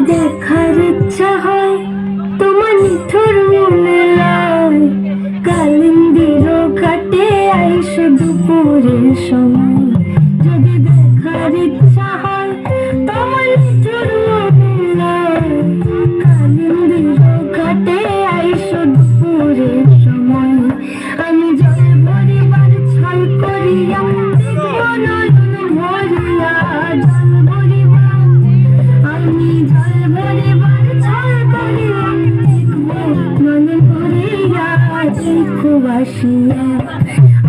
দেখার ইচ্ছা হয় তোমার নিঠুর মূল্যায়, কালিন্দির ঘাটে আইসো দুপুরের সময়। যদি দেখার ইচ্ছা হয় তোমার নিঠুর মূল্যায়, কালিন্দির ঘাটে আইসো দুপুরের সময়। আমি জল ভরিবার ছল করিয়া দেখব নয়ন ভরিয়া, জল ভরিবার আমি জল ভরিবার ছল করিয়া দেখব নয়ন ভরিয়া। দেখো আসিয়া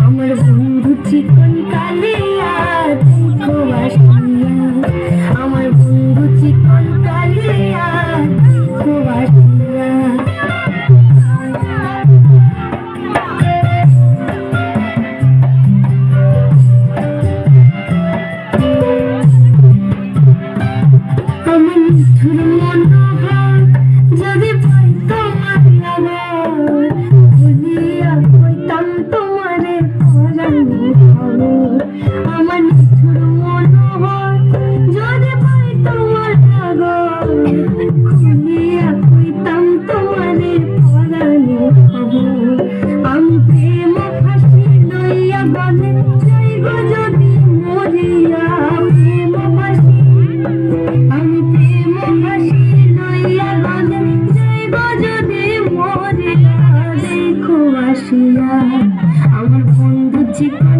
আমার বন্ধু চিকন কালিয়া, দেখো আসিয়া আমার বন্ধু চিকন কালিয়া, দেখো আসিয়া। আমার নিঠুর মনোহর যদি পাই তোমার লাগর, বলিয়া কইতাম তোমারে পরানো খবর। আমার নিঠুর মনোহর যদি পাই তোমার লাগর, বলিয়া কইতাম তোমারে পরানো খবর। আমি প্রেম ফাঁসি লইয়া গলে যাইব যদি মরিয়া, প্রেম ফাঁসি আমি প্রেম ফাঁসি লইয়া গলে যাইব যদি মরিয়া। দেখো আসিয়া আমার বন্ধু চিকন